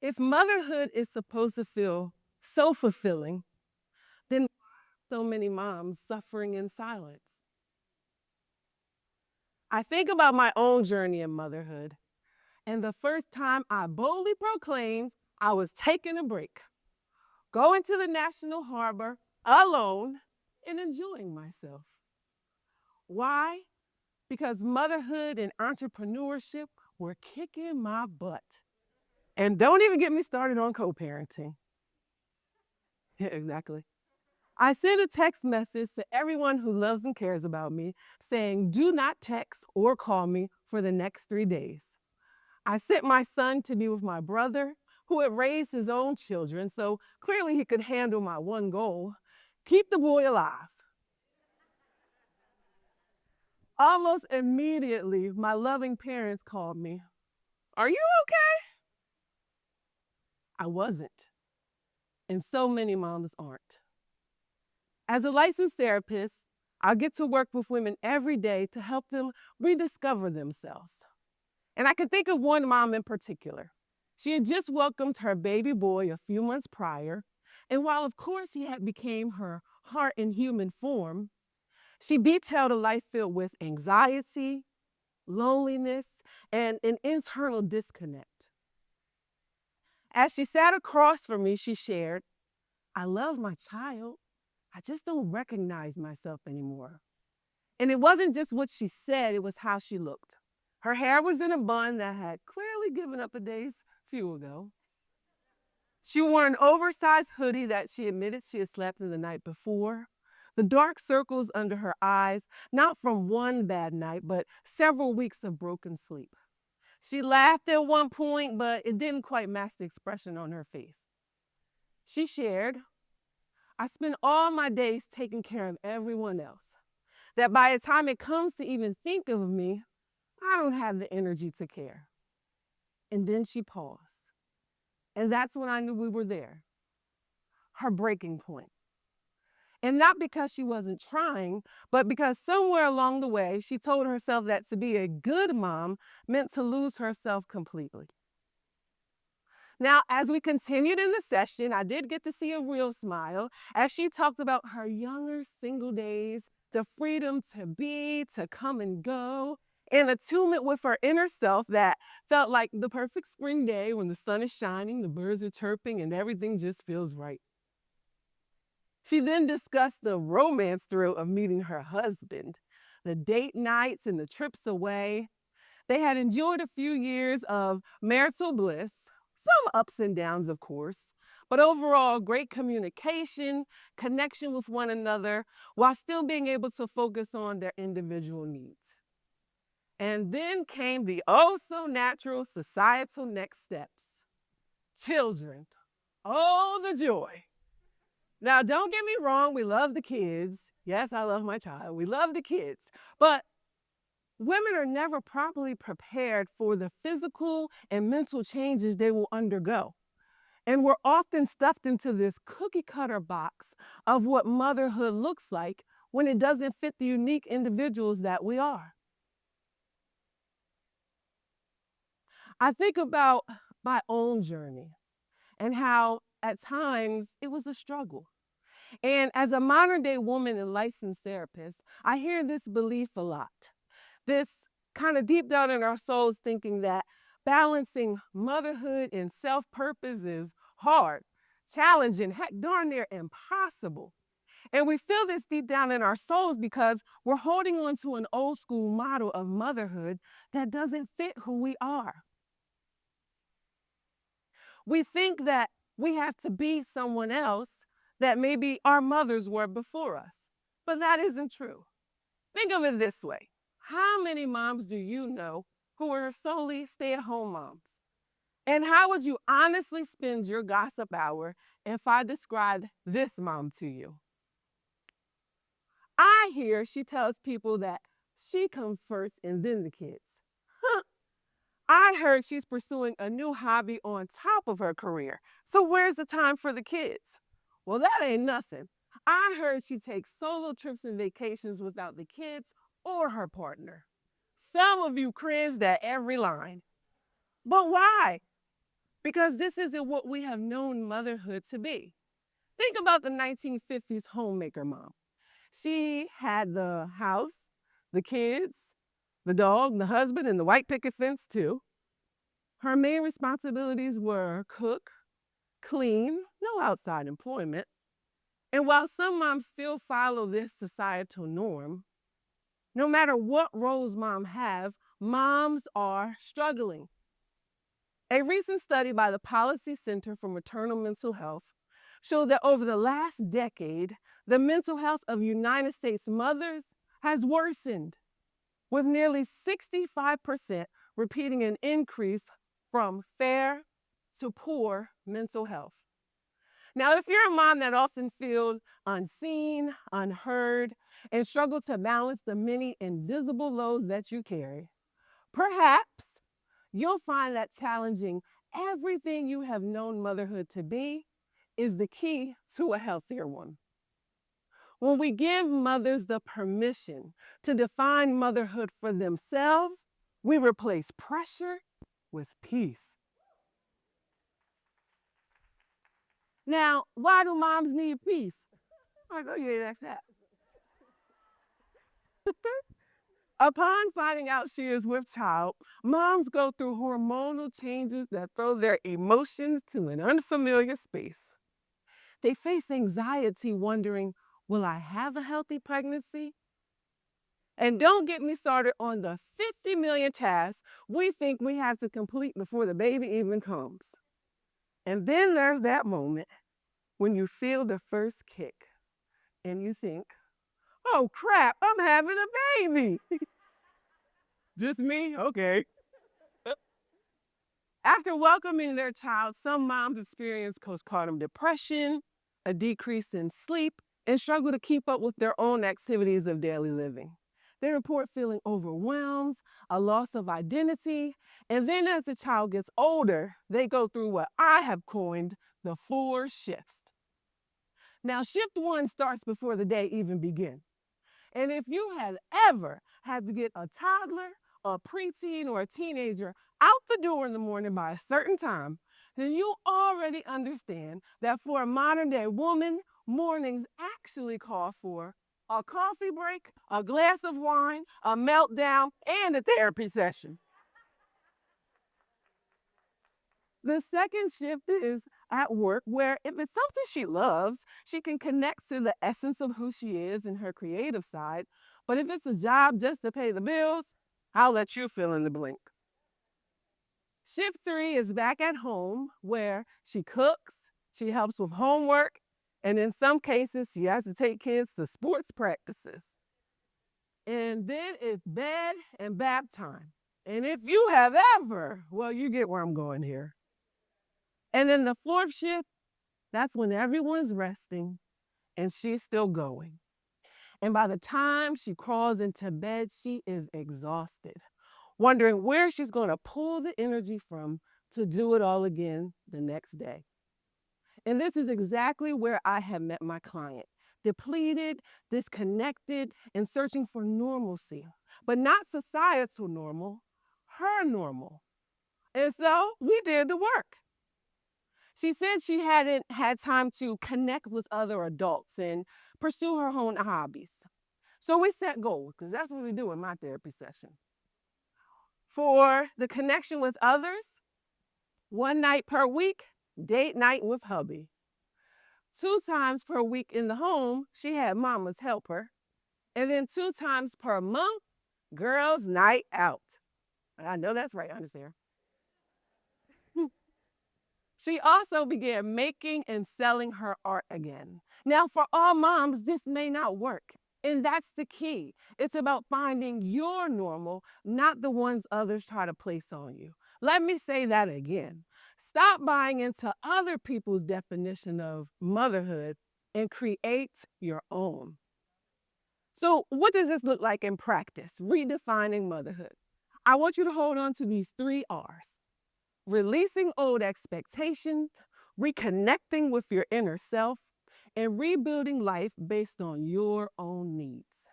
If motherhood is supposed to feel so fulfilling, then so many moms suffering in silence. I think about my own journey in motherhood, and the first time I boldly proclaimed I was taking a break, going to the National Harbor alone and enjoying myself. Why? Because motherhood and entrepreneurship were kicking my butt. And don't even get me started on co parenting. Yeah, exactly. I sent a text message to everyone who loves and cares about me saying, do not text or call me for the next 3 days. I sent my son to be with my brother, who had raised his own children, so clearly he could handle my one goal: keep the boy alive. Almost immediately, my loving parents called me. Are you okay? I wasn't, and so many moms aren't. As a licensed therapist, I get to work with women every day to help them rediscover themselves. And I can think of one mom in particular. She had just welcomed her baby boy a few months prior, and while of course he had become her heart in human form, she detailed a life filled with anxiety, loneliness, and an internal disconnect. As she sat across from me, she shared, I love my child. I just don't recognize myself anymore. And it wasn't just what she said, it was how she looked. Her hair was in a bun that had clearly given up a day's fuel ago. She wore an oversized hoodie that she admitted she had slept in the night before. The dark circles under her eyes, not from one bad night, but several weeks of broken sleep. She laughed at one point, but it didn't quite match the expression on her face. She shared, I spend all my days taking care of everyone else, that by the time it comes to even think of me, I don't have the energy to care. And then she paused. And that's when I knew we were there, her breaking point. And not because she wasn't trying, but because somewhere along the way, she told herself that to be a good mom meant to lose herself completely. Now, as we continued in the session, I did get to see a real smile as she talked about her younger single days, the freedom to be, to come and go, and attunement with her inner self that felt like the perfect spring day when the sun is shining, the birds are chirping, and everything just feels right. She then discussed the romance thrill of meeting her husband, the date nights and the trips away. They had enjoyed a few years of marital bliss, some ups and downs, of course, but overall, great communication, connection with one another, while still being able to focus on their individual needs. And then came the oh so natural societal next steps: children. Oh, the joy. Now, don't get me wrong, we love the kids. Yes, I love my child. We love the kids. But women are never properly prepared for the physical and mental changes they will undergo. And we're often stuffed into this cookie cutter box of what motherhood looks like when it doesn't fit the unique individuals that we are. I think about my own journey and how at times it was a struggle. And as a modern day woman and licensed therapist, I hear this belief a lot. This kind of deep down in our souls thinking that balancing motherhood and self purpose is hard, challenging, heck, darn near impossible. And we feel this deep down in our souls because we're holding on to an old school model of motherhood that doesn't fit who we are. We think that we have to be someone else that maybe our mothers were before us, but that isn't true. Think of it this way: how many moms do you know who are solely stay at home moms? And how would you honestly spend your gossip hour if I described this mom to you? I hear she tells people that she comes first and then the kids. Huh. I heard she's pursuing a new hobby on top of her career. So where's the time for the kids? Well, that ain't nothing. I heard she takes solo trips and vacations without the kids or her partner. Some of you cringed at every line. But why? because this isn't what we have known motherhood to be. Think about the 1950s homemaker mom. She had the house, the kids, the dog, the husband, and the white picket fence, too. Her main responsibilities were cook, clean, no outside employment. And while some moms still follow this societal norm, no matter what roles moms have, moms are struggling. A recent study by the Policy Center for Maternal Mental Health showed that over the last decade, the mental health of United States mothers has worsened, with nearly 65% repeating an increase from fair to poor mental health. Now, if you're a mom that often feels unseen, unheard, and struggle to balance the many invisible loads that you carry, perhaps you'll find that challenging everything you have known motherhood to be is the key to a healthier one. When we give mothers the permission to define motherhood for themselves, we replace pressure with peace. Now, why do moms need peace? I know you ain't asked that. Upon finding out she is with child, moms go through hormonal changes that throw their emotions to an unfamiliar space. They face anxiety, wondering, will I have a healthy pregnancy? And don't get me started on the 50 million tasks we think we have to complete before the baby even comes. And then there's that moment when you feel the first kick and you think, oh crap, I'm having a baby. Just me? Okay. After welcoming their child, some moms experience postpartum depression, a decrease in sleep, and struggle to keep up with their own activities of daily living. They report feeling overwhelmed, a loss of identity, and then as the child gets older, they go through what I have coined the 4 shifts. Now, shift one starts before the day even begins. And if you have ever had to get a toddler, a preteen, or a teenager out the door in the morning by a certain time, then you already understand that for a modern day woman, mornings actually call for a coffee break, a glass of wine, a meltdown, and a therapy session. The second shift is at work, where if it's something she loves, she can connect to the essence of who she is and her creative side. But if it's a job just to pay the bills, I'll let you fill in the blank. Shift three is back at home, where she cooks, she helps with homework, and in some cases, she has to take kids to sports practices. And then it's bed and bath time. And if you have ever, well, you get where I'm going here. And then the fourth shift, that's when everyone's resting and she's still going. And by the time she crawls into bed, she is exhausted, wondering where she's going to pull the energy from to do it all again the next day. And this is exactly where I have met my client, depleted, disconnected, and searching for normalcy, but not societal normal, her normal. And so we did the work. She said she hadn't had time to connect with other adults and pursue her own hobbies. So we set goals, because that's what we do in my therapy session. For the connection with others, 1 night per week, date night with hubby. 2 times per week in the home, she had mamas help her. And then 2 times per month, girls' night out. I know that's right, honest there. She also began making and selling her art again. Now, for all moms, this may not work. And that's the key. It's about finding your normal, not the ones others try to place on you. Let me say that again. Stop buying into other people's definition of motherhood and create your own. So, what does this look like in practice? Redefining motherhood. I want you to hold on to these 3 R's: releasing old expectations, reconnecting with your inner self, and rebuilding life based on your own needs.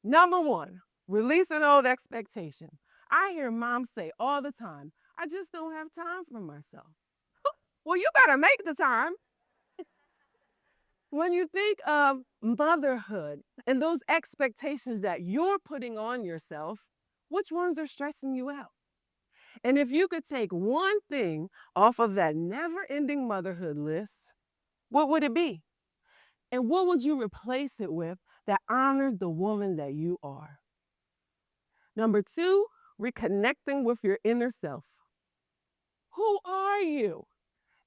Number one, release an old expectation. I hear moms say all the time, I just don't have time for myself. Well, you better make the time. When you think of motherhood and those expectations that you're putting on yourself, which ones are stressing you out? And if you could take one thing off of that never ending motherhood list, what would it be? And what would you replace it with that honored the woman that you are? Number two, reconnecting with your inner self. Who are you?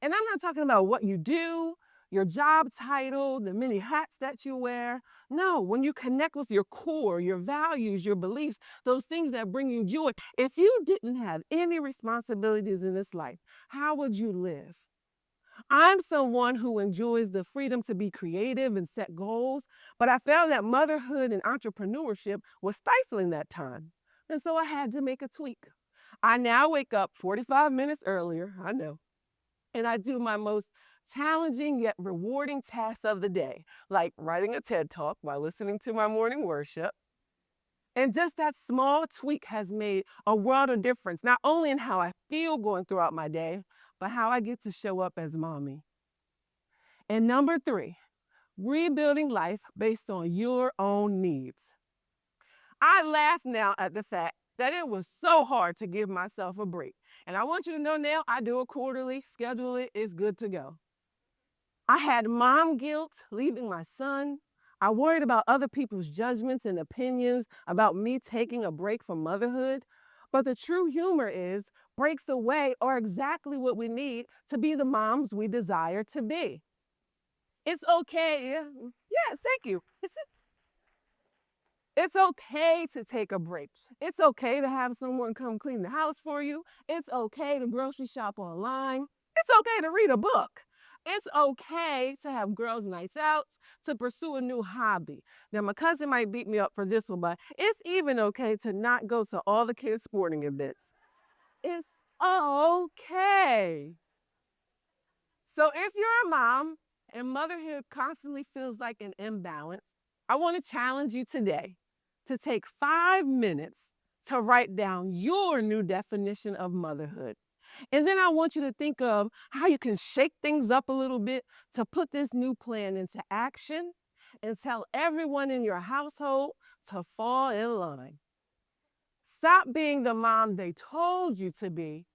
And I'm not talking about what you do, your job title, the many hats that you wear. No, when you connect with your core, your values, your beliefs, those things that bring you joy. If you didn't have any responsibilities in this life, how would you live? I'm someone who enjoys the freedom to be creative and set goals, but I found that motherhood and entrepreneurship was stifling that time. And so I had to make a tweak. I now wake up 45 minutes earlier, I know, and I do my most challenging yet rewarding tasks of the day, like writing a TED talk while listening to my morning worship. And just that small tweak has made a world of difference, not only in how I feel going throughout my day, but how I get to show up as mommy. And number three, rebuilding life based on your own needs. I laugh now at the fact that it was so hard to give myself a break. And I want you to know now I do it quarterly, schedule it, it's good to go. I had mom guilt leaving my son. I worried about other people's judgments and opinions about me taking a break from motherhood. But the true humor is breaks away are exactly what we need to be the moms we desire to be. It's okay. Yes, thank you. It's okay to take a break. It's okay to have someone come clean the house for you. It's okay to grocery shop online. It's okay to read a book. It's okay to have girls' nights out, to pursue a new hobby. Now, my cousin might beat me up for this one, but it's even okay to not go to all the kids' sporting events. It's okay. So if you're a mom and motherhood constantly feels like an imbalance, I want to challenge you today to take 5 minutes to write down your new definition of motherhood. And then I want you to think of how you can shake things up a little bit to put this new plan into action and tell everyone in your household to fall in line. Stop being the mom they told you to be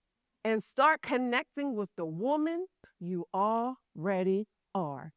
and start connecting with the woman you already are.